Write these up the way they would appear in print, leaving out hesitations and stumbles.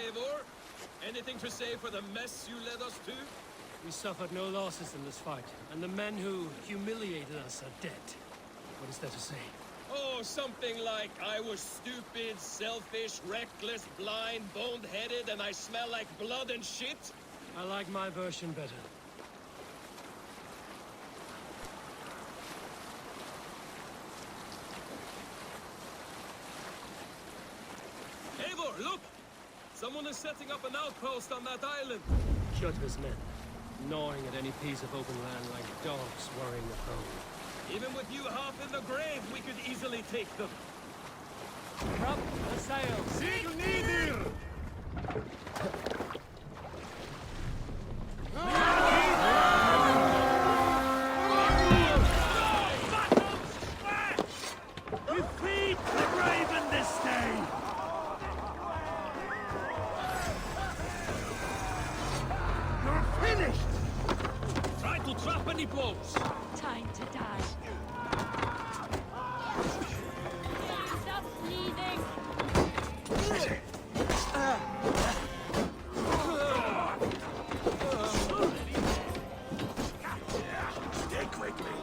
Eivor? Anything to say for the mess you led us to? We suffered no losses in this fight, and the men who humiliated us are dead. What is there to say? Oh, something like, I was stupid, selfish, reckless, blind, bone-headed, and I smell like blood and shit? I like my version better. Eivor, look! Someone is setting up an outpost on that island. Kjotve's men, gnawing at any piece of open land like dogs worrying the prone. Even with you half in the grave, we could easily take them. Prop the sail! Sig nieder! We feed the raven this day! You're finished! Try to trap any boats! Time to die. Stop bleeding. Stay quickly!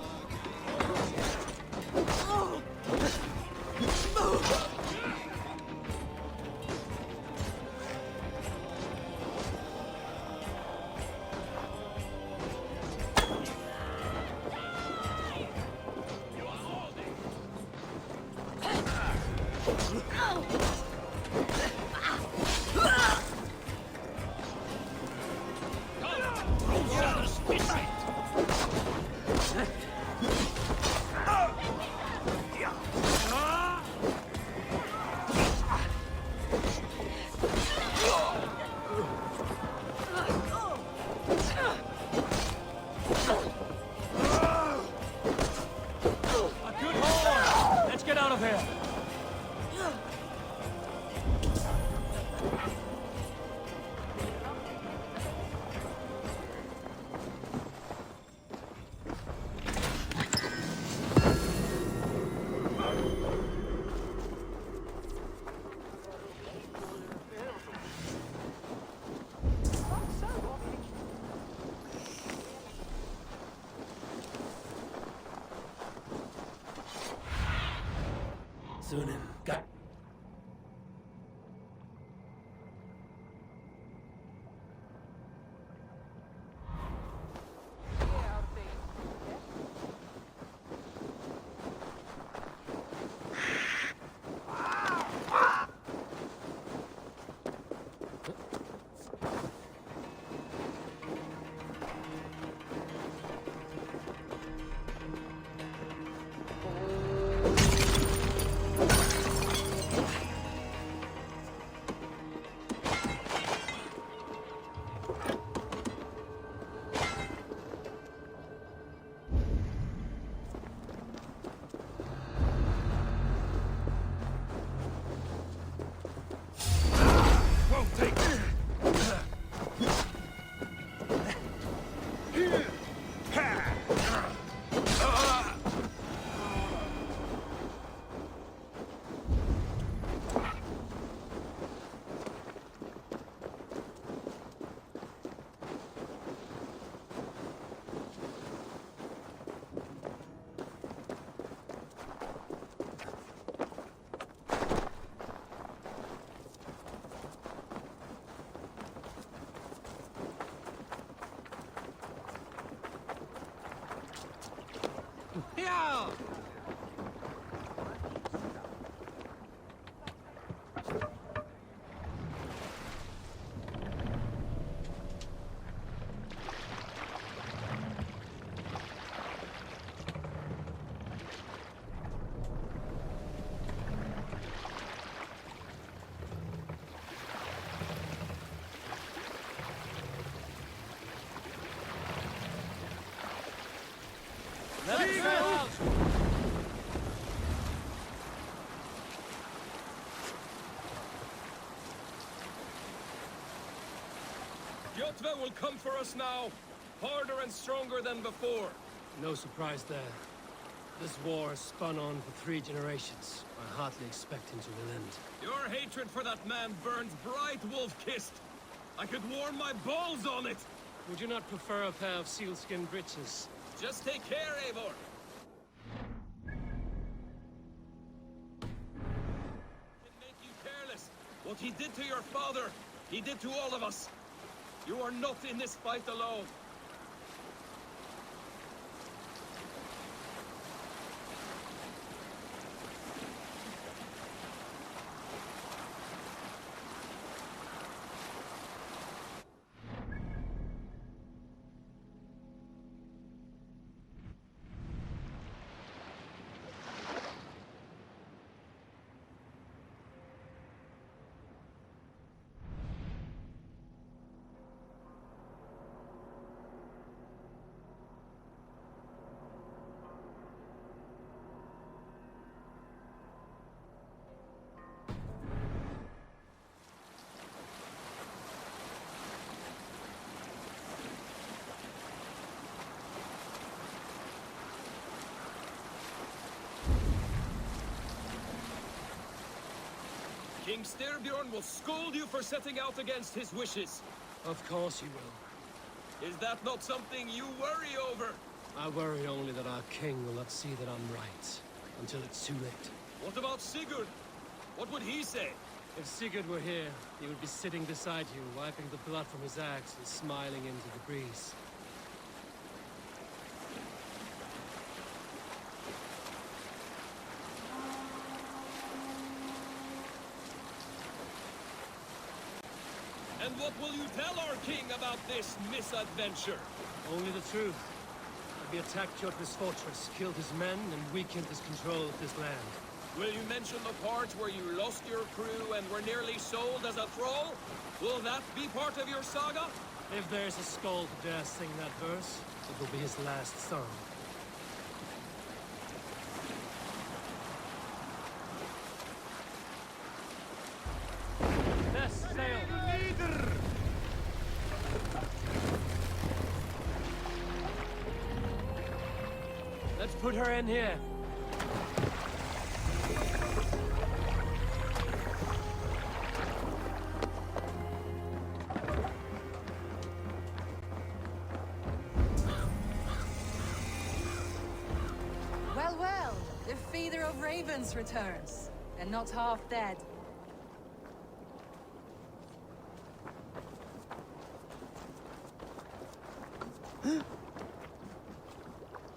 Let's get out of here! Sunan, got. Yeah! Let's go out! Kjotve will come for us now, harder and stronger than before. No surprise there. This war has spun on for 3 generations. I hardly expect him to relent. Your hatred for that man burns bright, wolf-kissed. I could warm my balls on it. Would you not prefer a pair of sealskin breeches? Just take care, Eivor. Can make you careless. What he did to your father, he did to all of us. You are not in this fight alone. King Styrbjorn will scold you for setting out against his wishes. Of course he will. Is that not something you worry over? I worry only that our king will not see that I'm right, until it's too late. What about Sigurd? What would he say? If Sigurd were here, he would be sitting beside you, wiping the blood from his axe and smiling into the breeze. And what will you tell our king about this misadventure? Only the truth. We attacked Kjotve's fortress, killed his men, and weakened his control of this land. Will you mention the parts where you lost your crew and were nearly sold as a thrall? Will that be part of your saga? If there's a skull to dare sing that verse, it will be his last song. Yes, sail! Let's put her in here. Well, well, the feeder of ravens returns, and not half dead.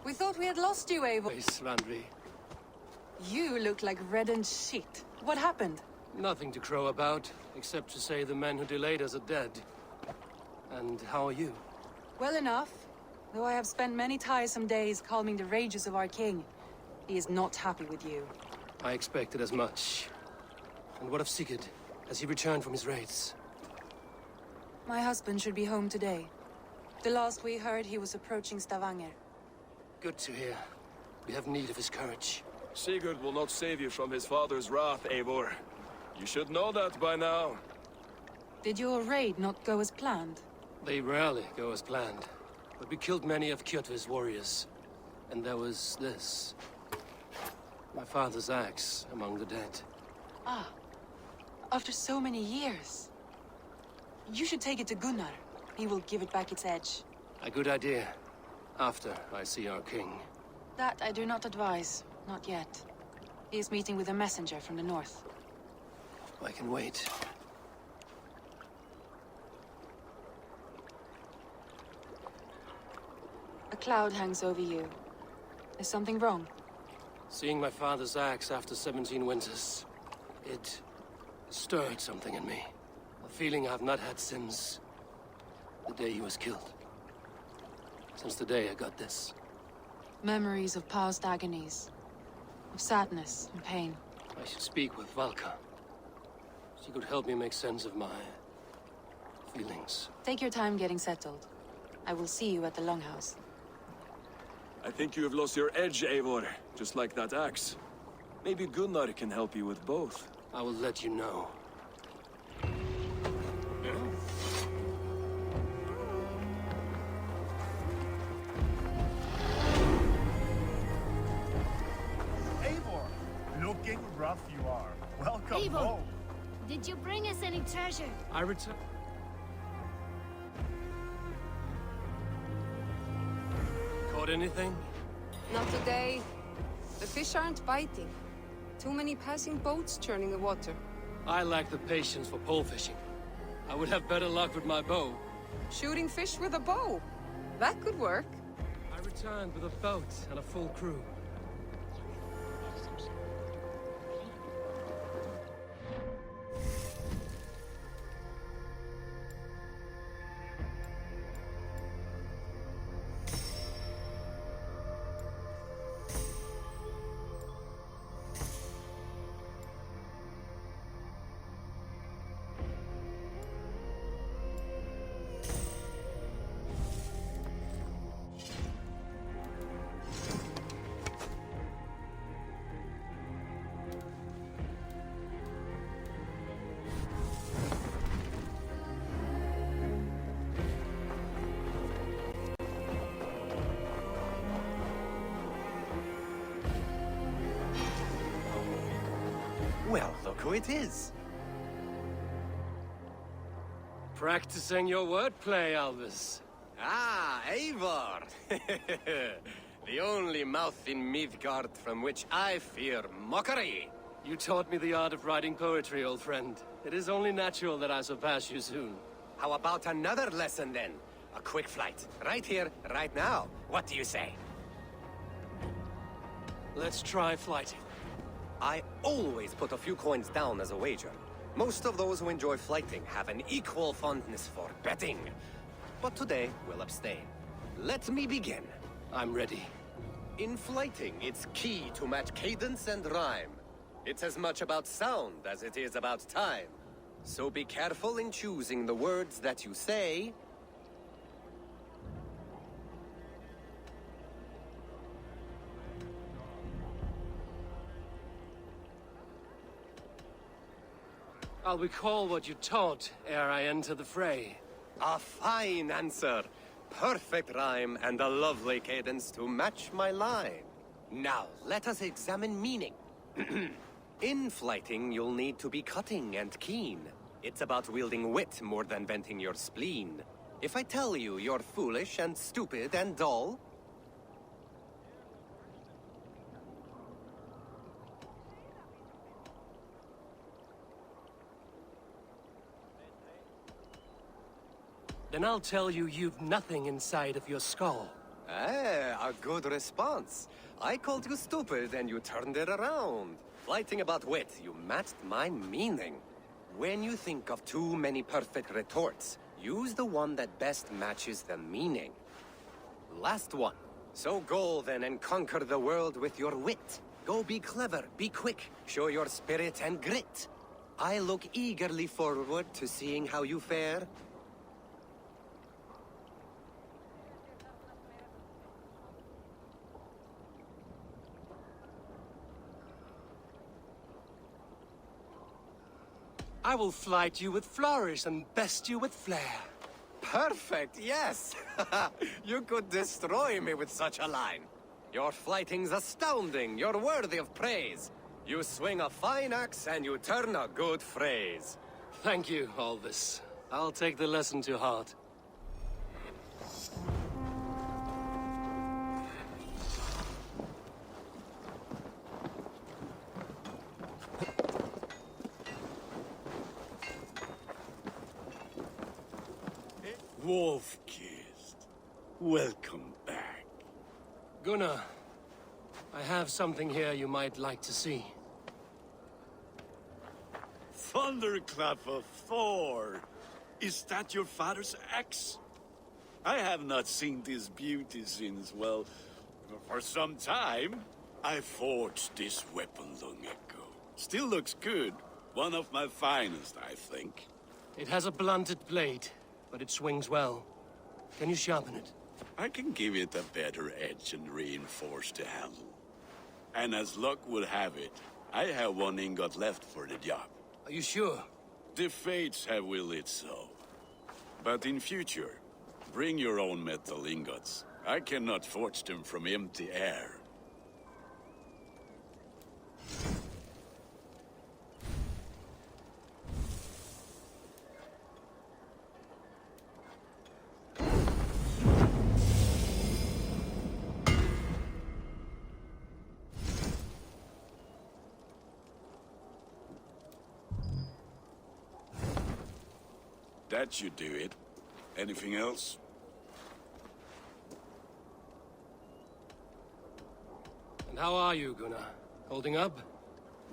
We thought we had lost you, Eivor. Hey, Slandry. You look like reddened shit. What happened? Nothing to crow about, except to say the men who delayed us are dead. And how are you? Well enough, though I have spent many tiresome days calming the rages of our king. He is not happy with you. I expected as much. And what of Sigurd? Has he returned from his raids? My husband should be home today. The last we heard, he was approaching Stavanger. Good to hear. We have need of his courage. Sigurd will not save you from his father's wrath, Eivor. You should know that by now. Did your raid not go as planned? They rarely go as planned. But we killed many of Kjotve's warriors. And there was this. My father's axe among the dead. Ah, after so many years. You should take it to Gunnar. He will give it back its edge. A good idea. After I see our king. That I do not advise. Not yet. He is meeting with a messenger from the north. I can wait. A cloud hangs over you. Is something wrong? Seeing my father's axe after 17 winters, it stirred something in me. A feeling I've not had since the day he was killed. Since the day I got this. Memories of past agonies. Of sadness and pain. I should speak with Valka. She could help me make sense of my feelings. Take your time getting settled. I will see you at the Longhouse. I think you have lost your edge, Eivor, just like that axe. Maybe Gunnar can help you with both. I will let you know. Looking rough you are. Welcome Evil. home. Did you bring us any treasure? I return. Caught anything? Not today. The fish aren't biting. Too many passing boats churning the water. I lack the patience for pole fishing. I would have better luck with my bow. Shooting fish with a bow. That could work. I returned with a boat and a full crew. Well, look who it is. Practicing your wordplay, Albus. Ah, Eivor! The only mouth in Midgard from which I fear mockery. You taught me the art of writing poetry, old friend. It is only natural that I surpass you soon. How about another lesson then? A quick flight. Right here, right now. What do you say? Let's try flighting. I always put a few coins down as a wager. Most of those who enjoy flighting have an equal fondness for betting. But today, we'll abstain. Let me begin. I'm ready. In flighting, it's key to match cadence and rhyme. It's as much about sound as it is about time. So be careful in choosing the words that you say. I'll recall what you taught ere I enter the fray. A fine answer. Perfect rhyme and a lovely cadence to match my line. Now, let us examine meaning. In flighting, you'll need to be cutting and keen. It's about wielding wit more than venting your spleen. If I tell you you're foolish and stupid and dull, then I'll tell you you've nothing inside of your skull. a good response. I called you stupid and you turned it around. Flighting about wit, you matched my meaning. When you think of too many perfect retorts, use the one that best matches the meaning. Last one. So go then and conquer the world with your wit. Go be clever, be quick, show your spirit and grit. I look eagerly forward to seeing how you fare. I will flight you with flourish and best you with flair. Perfect, yes! You could destroy me with such a line. Your flighting's astounding, you're worthy of praise. You swing a fine axe and you turn a good phrase. Thank you, Albus. I'll take the lesson to heart. Wolf-kissed, welcome back. Gunnar, I have something here you might like to see. Thunderclap of Thor! Is that your father's axe? I have not seen this beauty since, well, for some time. I forged this weapon long ago. Still looks good. One of my finest, I think. It has a blunted blade, but it swings well. Can you sharpen it? I can give it a better edge and reinforce the handle. And as luck would have it, I have one ingot left for the job. Are you sure? The fates have willed it so. But in future, bring your own metal ingots. I cannot forge them from empty air. That should do it. Anything else? And how are you, Gunnar? Holding up?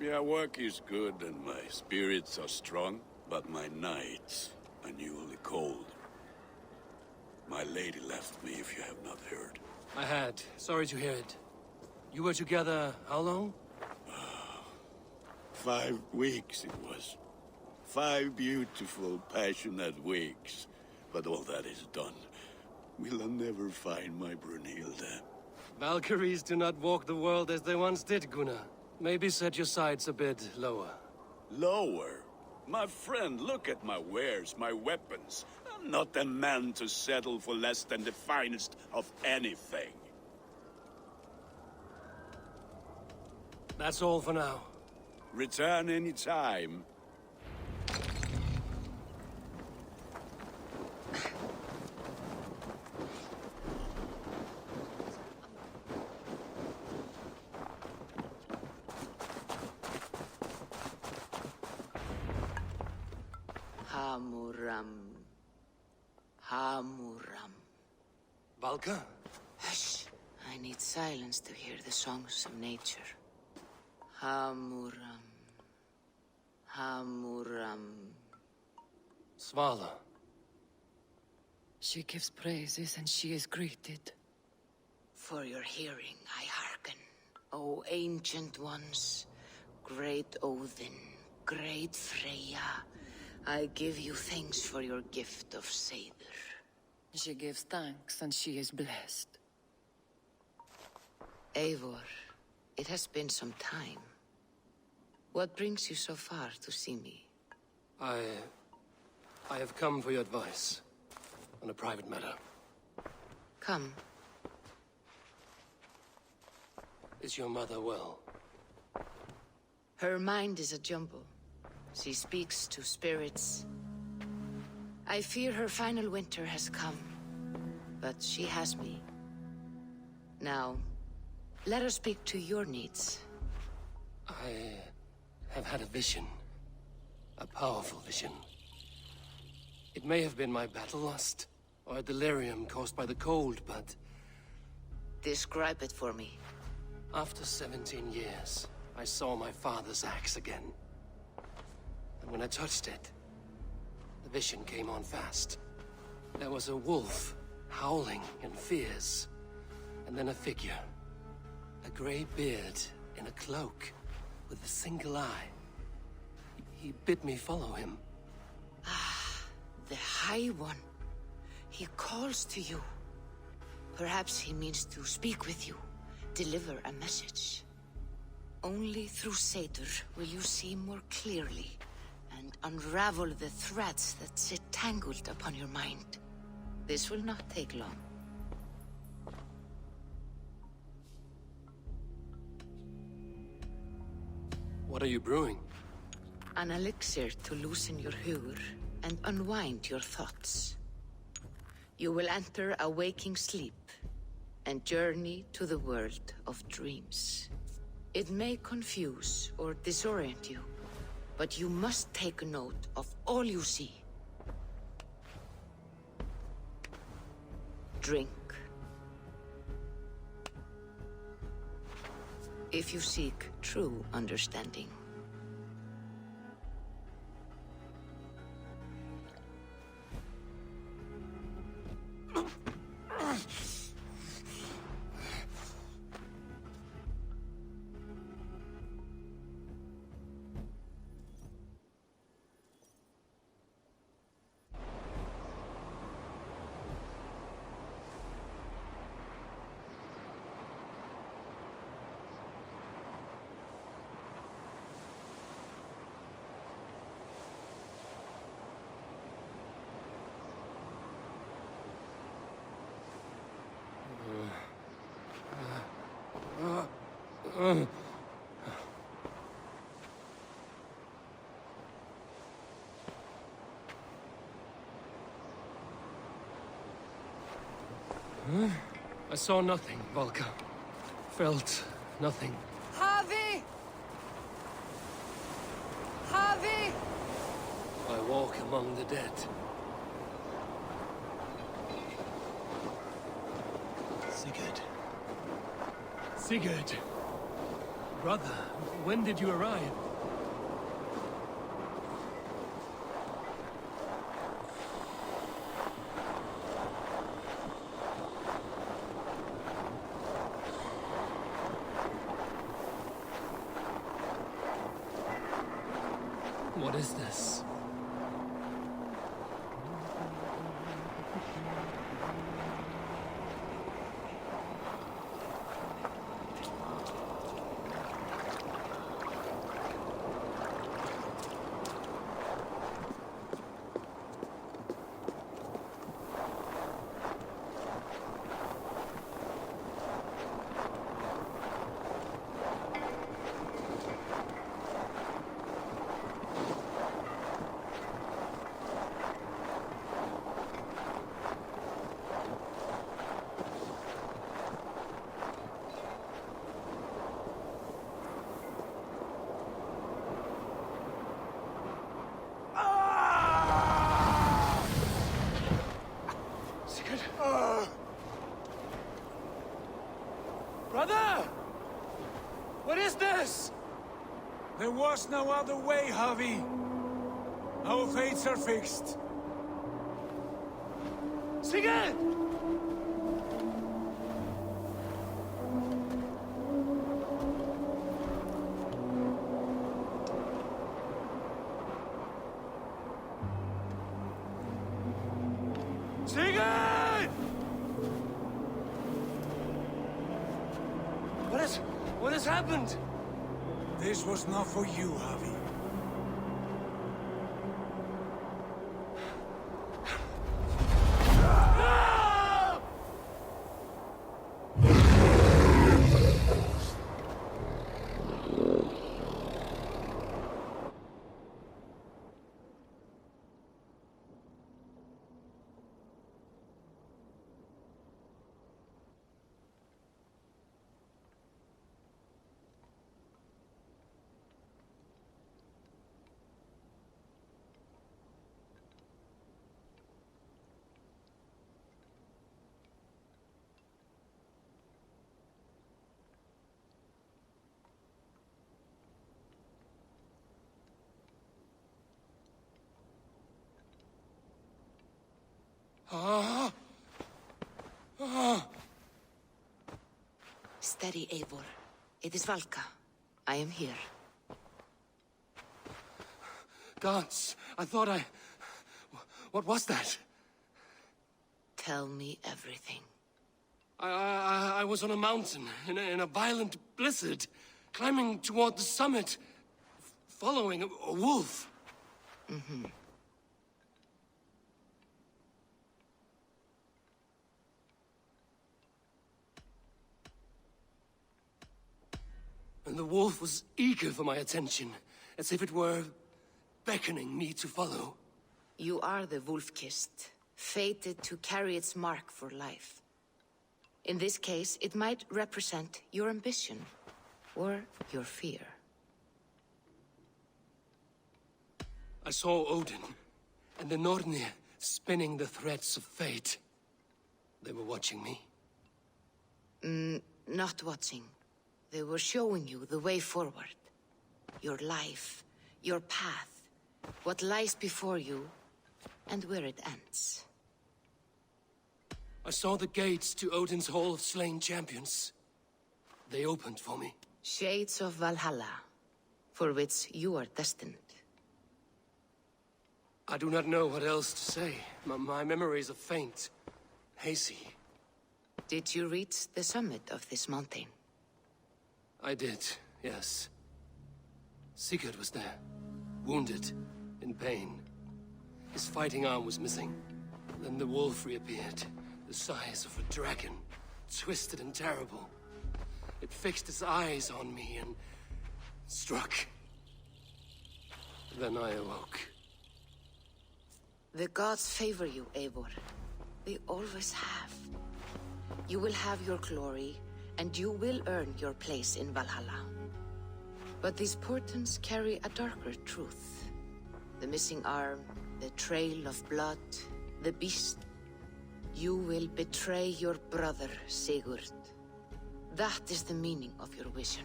Yeah, work is good and my spirits are strong, but my nights are newly cold. My lady left me, if you have not heard. I had. Sorry to hear it. You were together how long? 5 weeks it was. 5 beautiful, passionate weeks. But all that is done. Will I never find my Brunhilde? Valkyries do not walk the world as they once did, Gunnar. Maybe set your sights a bit lower. Lower? My friend, look at my wares, my weapons. I'm not a man to settle for less than the finest of anything. That's all for now. Return any time. Hamuram. Hamuram. Valka? Hush. I need silence to hear the songs of nature. Hamuram. Hamuram. Svala. She gives praises and she is greeted. For your hearing I hearken, O ancient ones, great Odin, great Freya. I give you thanks for your gift of Seder. She gives thanks and she is blessed. Eivor, it has been some time. What brings you so far to see me? I have come for your advice. On a private matter. Come. Is your mother well? Her mind is a jumble. She speaks to spirits. I fear her final winter has come. But she has me. Now, let her speak to your needs. I have had a vision. A powerful vision. It may have been my battle lust, or a delirium caused by the cold, but... Describe it for me. After 17 years, I saw my father's axe again. And when I touched it, the vision came on fast. There was a wolf, howling in fears. And then a figure. A grey beard in a cloak, with a single eye. He bid me follow him. The High One. He calls to you. Perhaps he means to speak with you, deliver a message. Only through Seder will you see more clearly and unravel the threads that sit tangled upon your mind. This will not take long. What are you brewing? An elixir to loosen your hugur and unwind your thoughts. You will enter a waking sleep and journey to the world of dreams. It may confuse or disorient you, but you must take note of all you see. Drink. If you seek true understanding. I saw nothing, Valka. Felt nothing. Javi! Javi! I walk among the dead. Sigurd. Brother, when did you arrive? What is this? Brother! What is this? There was no other way, Javi. Our fates are fixed. Sigurd! Sigurd! What has happened? This was not for you, Javi. Steady, Eivor. It is Valka. I am here. Gods, I thought I... What was that? Tell me everything. I was on a mountain, in a violent blizzard, climbing toward the summit, following a wolf. Mm-hmm. And the wolf was eager for my attention, as if it were beckoning me to follow. You are the wolf-kissed, fated to carry its mark for life. In this case, it might represent your ambition, or your fear. I saw Odin, and the Nornir spinning the threads of fate. They were watching me. Not watching. They were showing you the way forward. Your life, your path, what lies before you, and where it ends. I saw the gates to Odin's Hall of Slain Champions. They opened for me. Shades of Valhalla, for which you are destined. I do not know what else to say. My memories are faint, hazy. Did you reach the summit of this mountain? I did, yes. Sigurd was there, wounded, in pain. His fighting arm was missing. Then the wolf reappeared, the size of a dragon, twisted and terrible. It fixed its eyes on me and struck. Then I awoke. The gods favor you, Eivor. They always have. You will have your glory, and you will earn your place in Valhalla. But these portents carry a darker truth. The missing arm, the trail of blood, the beast. You will betray your brother, Sigurd. That is the meaning of your vision.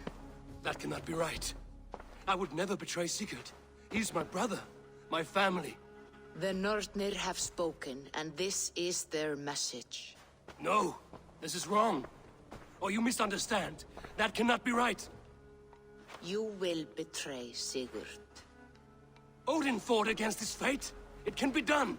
That cannot be right. I would never betray Sigurd. He's my brother, my family. The Nornir have spoken, and this is their message. No, this is wrong. Or you misunderstand. That cannot be right. You will betray Sigurd. Odin fought against his fate. It can be done.